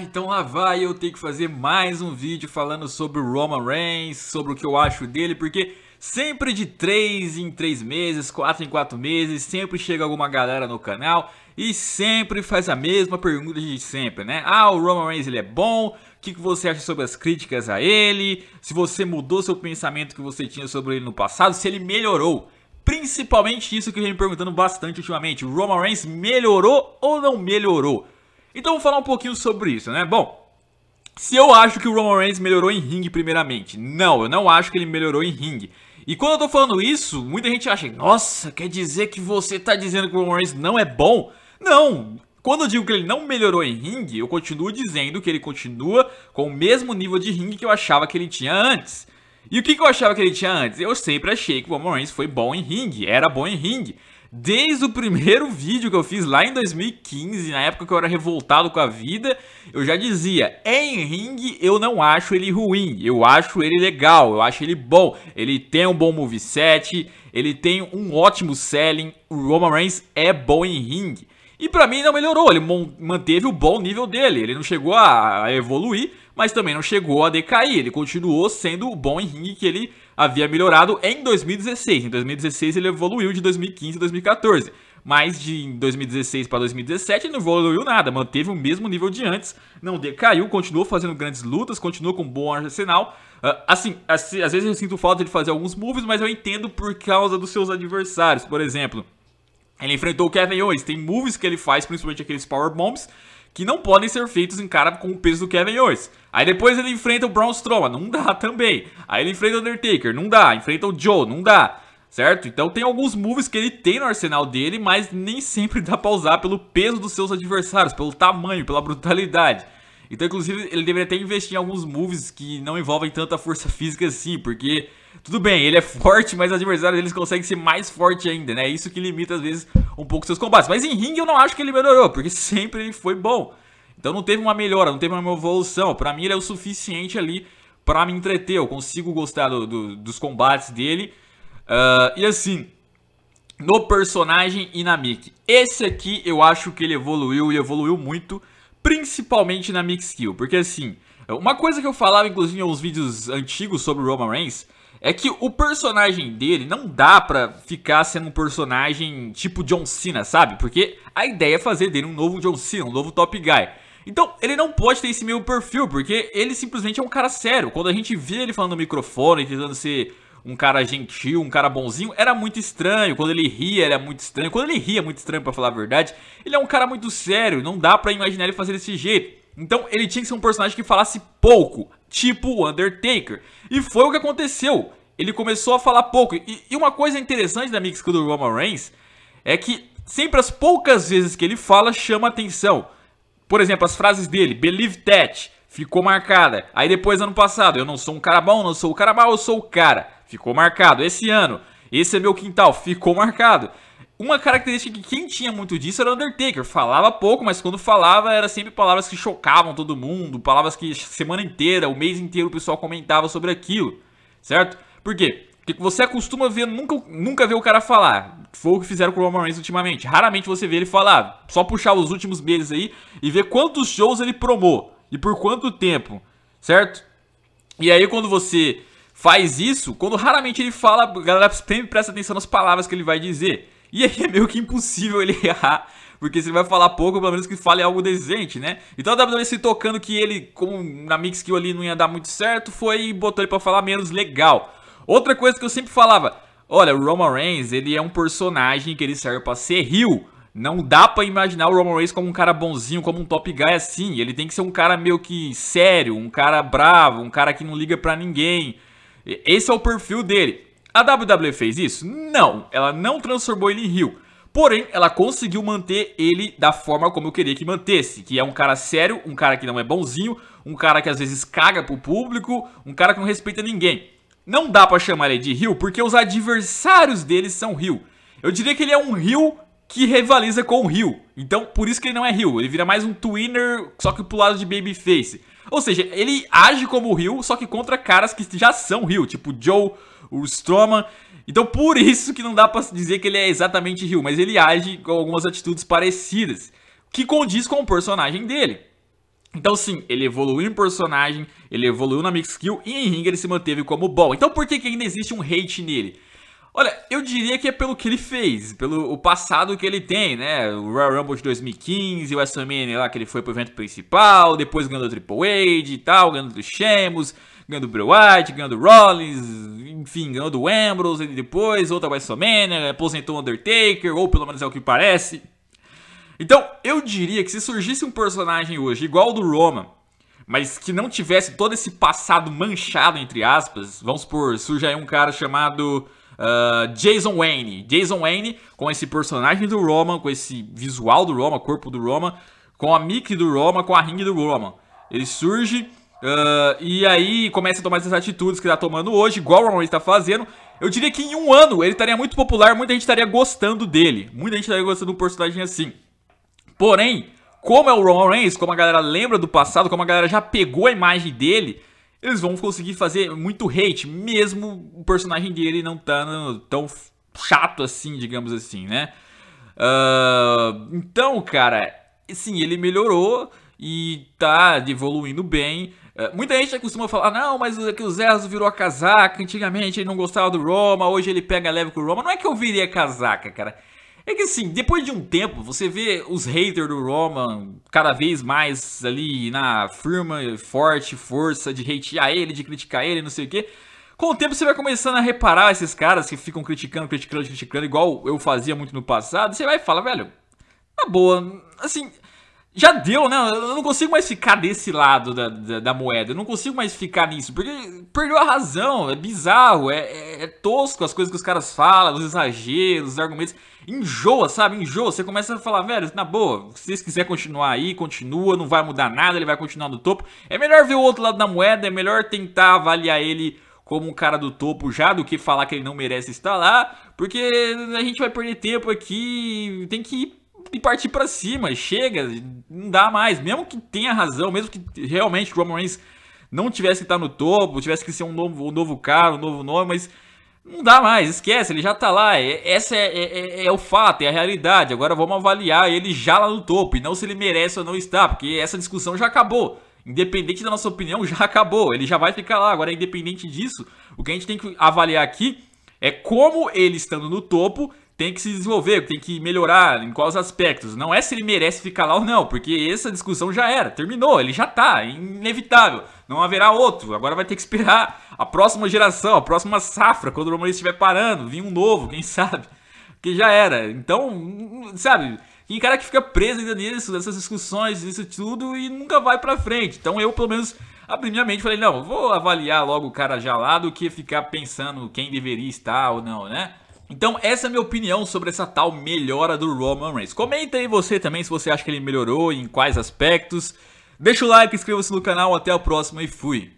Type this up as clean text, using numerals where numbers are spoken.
Então lá vai eu ter que fazer mais um vídeo falando sobre o Roman Reigns, sobre o que eu acho dele, porque sempre de 3 em 3 meses, 4 em 4 meses, sempre chega alguma galera no canal e sempre faz a mesma pergunta de sempre, né? O Roman Reigns ele é bom, o que você acha sobre as críticas a ele, se você mudou seu pensamento que você tinha sobre ele no passado, se ele melhorou. Principalmente isso que eu venho me perguntando bastante ultimamente, o Roman Reigns melhorou ou não melhorou? Então vou falar um pouquinho sobre isso, né? Bom, se eu acho que o Roman Reigns melhorou em ringue primeiramente, não, eu não acho que ele melhorou em ringue. E quando eu tô falando isso, muita gente acha, nossa, quer dizer que você tá dizendo que o Roman Reigns não é bom? Não, quando eu digo que ele não melhorou em ringue, eu continuo dizendo que ele continua com o mesmo nível de ringue que eu achava que ele tinha antes. E o que eu achava que ele tinha antes? Eu sempre achei que o Roman Reigns foi bom em ringue, era bom em ringue. Desde o primeiro vídeo que eu fiz lá em 2015, na época que eu era revoltado com a vida, eu já dizia, em ringue eu não acho ele ruim, eu acho ele legal, eu acho ele bom, ele tem um bom moveset, ele tem um ótimo selling, o Roman Reigns é bom em ringue. E pra mim não melhorou, ele manteve o bom nível dele, ele não chegou a evoluir, mas também não chegou a decair, ele continuou sendo o bom em ringue que ele havia melhorado em 2016. Em 2016 ele evoluiu de 2015 a 2014, mas de 2016 para 2017 ele não evoluiu nada, manteve o mesmo nível de antes, não decaiu, continuou fazendo grandes lutas, continuou com um bom arsenal. Às vezes eu sinto falta de fazer alguns moves, mas eu entendo por causa dos seus adversários. Por exemplo, ele enfrentou o Kevin Owens, tem moves que ele faz, principalmente aqueles powerbombs, que não podem ser feitos em cara com o peso do Kevin Owens. Aí depois ele enfrenta o Braun Strowman, não dá também. Aí ele enfrenta o Undertaker, não dá. Enfrenta o Joe, não dá. Certo? Então tem alguns moves que ele tem no arsenal dele, mas nem sempre dá pra usar pelo peso dos seus adversários, pelo tamanho, pela brutalidade. Então, inclusive, ele deveria até investir em alguns moves que não envolvem tanta força física assim, porque, tudo bem, ele é forte, mas os adversários deles conseguem ser mais forte ainda, né? Isso que limita, às vezes, um pouco seus combates. Mas em ringue eu não acho que ele melhorou, porque sempre ele foi bom. Então não teve uma melhora, não teve uma evolução. Pra mim ele é o suficiente ali pra me entreter, eu consigo gostar dos combates dele. E assim, no personagem e na mic, esse aqui eu acho que ele evoluiu e evoluiu muito, principalmente na mix skill, porque assim, uma coisa que eu falava inclusive em uns vídeos antigos sobre o Roman Reigns é que o personagem dele não dá pra ficar sendo um personagem tipo John Cena, sabe? Porque a ideia é fazer dele um novo John Cena, um novo top guy. Então ele não pode ter esse meio perfil, porque ele simplesmente é um cara sério. Quando a gente vê ele falando no microfone, tentando ser um cara gentil, um cara bonzinho, era muito estranho. Quando ele ria, era muito estranho. Quando ele ria, é muito estranho, pra falar a verdade. Ele é um cara muito sério, não dá pra imaginar ele fazer desse jeito. Então ele tinha que ser um personagem que falasse pouco, tipo o Undertaker. E foi o que aconteceu. Ele começou a falar pouco. E uma coisa interessante da mix do Roman Reigns é que sempre as poucas vezes que ele fala, chama atenção. Por exemplo, as frases dele, believe that, ficou marcada. Aí depois, ano passado, eu não sou um cara bom, não sou o cara mau, eu sou o cara. Ficou marcado. Esse ano, esse é meu quintal, ficou marcado. Uma característica que quem tinha muito disso era o Undertaker. Falava pouco, mas quando falava era sempre palavras que chocavam todo mundo. Palavras que semana inteira, o mês inteiro o pessoal comentava sobre aquilo. Certo? Por quê? Porque você acostuma ver, nunca ver o cara falar. Foi o que fizeram com o Roman Reigns ultimamente. Raramente você vê ele falar. Só puxar os últimos meses aí e ver quantos shows ele promou. E por quanto tempo. Certo? E aí quando você faz isso, quando raramente ele fala, a galera sempre presta atenção nas palavras que ele vai dizer. E aí é meio que impossível ele errar. Porque se ele vai falar pouco, pelo menos que fale algo decente, né? Então a WWE se tocando que ele, como na mix skill ali não ia dar muito certo, foi e botou ele pra falar menos legal. Outra coisa que eu sempre falava, olha, o Roman Reigns, ele é um personagem que ele serve pra ser heel. Não dá pra imaginar o Roman Reigns como um cara bonzinho, como um top guy assim. Ele tem que ser um cara meio que sério, um cara bravo, um cara que não liga pra ninguém. Esse é o perfil dele. A WWE fez isso? Não, ela não transformou ele em heel. Porém, ela conseguiu manter ele da forma como eu queria que mantesse. Que é um cara sério, um cara que não é bonzinho, um cara que às vezes caga pro público, um cara que não respeita ninguém. Não dá pra chamar ele de heel porque os adversários dele são heel. Eu diria que ele é um heel que rivaliza com o heel. Então, por isso que ele não é heel. Ele vira mais um twinner, só que pro lado de babyface. Ou seja, ele age como o heel, só que contra caras que já são heel. Tipo o Joe, o Strowman. Então, por isso que não dá pra dizer que ele é exatamente heel. Mas ele age com algumas atitudes parecidas, que condiz com o personagem dele. Então sim, ele evoluiu em personagem, ele evoluiu na mix skill e em ringue ele se manteve como bom. Então por que ainda existe um hate nele? Olha, eu diria que é pelo que ele fez, pelo o passado que ele tem, né? O Royal Rumble de 2015, o WrestleMania lá que ele foi pro evento principal, depois ganhou do Triple H e tal, ganhou do Sheamus, ganhou do Bray Wyatt, ganhou do Rollins, enfim, ganhou do Ambrose e depois, outra WrestleMania, aposentou o Undertaker, ou pelo menos é o que parece. Então, eu diria que se surgisse um personagem hoje igual ao do Roman, mas que não tivesse todo esse passado manchado, entre aspas, vamos supor, surge aí um cara chamado Jason Wayne. Jason Wayne com esse personagem do Roman, com esse visual do Roman, corpo do Roman, com a mic do Roman, com a ring do Roman. Ele surge e aí começa a tomar essas atitudes que ele tá tomando hoje, igual o Roman está fazendo. Eu diria que em um ano ele estaria muito popular, muita gente estaria gostando dele. Muita gente estaria gostando de um personagem assim. Porém, como é o Roman Reigns, como a galera lembra do passado, como a galera já pegou a imagem dele, eles vão conseguir fazer muito hate, mesmo o personagem dele não estando tão chato assim, digamos assim, né? Então, cara, sim, ele melhorou e tá evoluindo bem. Muita gente costuma falar, não, mas é que o Zezo virou a casaca, antigamente ele não gostava do Roma, hoje ele pega leve com o Roma. Não é que eu virei a casaca, cara. É que assim, depois de um tempo, você vê os haters do Roman cada vez mais ali na firma, forte, força de hatear ele, de criticar ele, não sei o que. Com o tempo você vai começando a reparar esses caras que ficam criticando, igual eu fazia muito no passado. Você vai e fala, velho, na boa, assim, já deu, né? Eu não consigo mais ficar desse lado da moeda. Eu não consigo mais ficar nisso, porque perdeu a razão. É bizarro, é tosco as coisas que os caras falam, os exageros, os argumentos. Enjoa, sabe? Enjoa. Você começa a falar, velho, na boa, se vocês quiserem continuar aí, continua, não vai mudar nada, ele vai continuar no topo. É melhor ver o outro lado da moeda, é melhor tentar avaliar ele como um cara do topo já, do que falar que ele não merece estar lá, porque a gente vai perder tempo aqui, tem que ir e partir pra cima, chega, não dá mais, mesmo que tenha razão, mesmo que realmente o Roman Reigns não tivesse que estar no topo, tivesse que ser um novo cara, um novo nome, mas não dá mais, esquece, ele já tá lá, essa é o fato, é a realidade, agora vamos avaliar ele já lá no topo, e não se ele merece ou não está, porque essa discussão já acabou, independente da nossa opinião, já acabou, ele já vai ficar lá, agora independente disso, o que a gente tem que avaliar aqui é como ele estando no topo tem que se desenvolver, tem que melhorar, em quais aspectos. Não é se ele merece ficar lá ou não, porque essa discussão já era, terminou, ele já tá, é inevitável. Não haverá outro, agora vai ter que esperar a próxima geração, a próxima safra, quando o Roman estiver parando, vir um novo, quem sabe. Porque já era, então, sabe, tem cara que fica preso ainda nisso, nessas discussões, isso tudo, e nunca vai pra frente. Então eu, pelo menos, abri minha mente e falei, não, vou avaliar logo o cara já lá do que ficar pensando quem deveria estar ou não, né? Então essa é a minha opinião sobre essa tal melhora do Roman Reigns. Comenta aí você também se você acha que ele melhorou, em quais aspectos. Deixa o like, inscreva-se no canal, até a próxima e fui!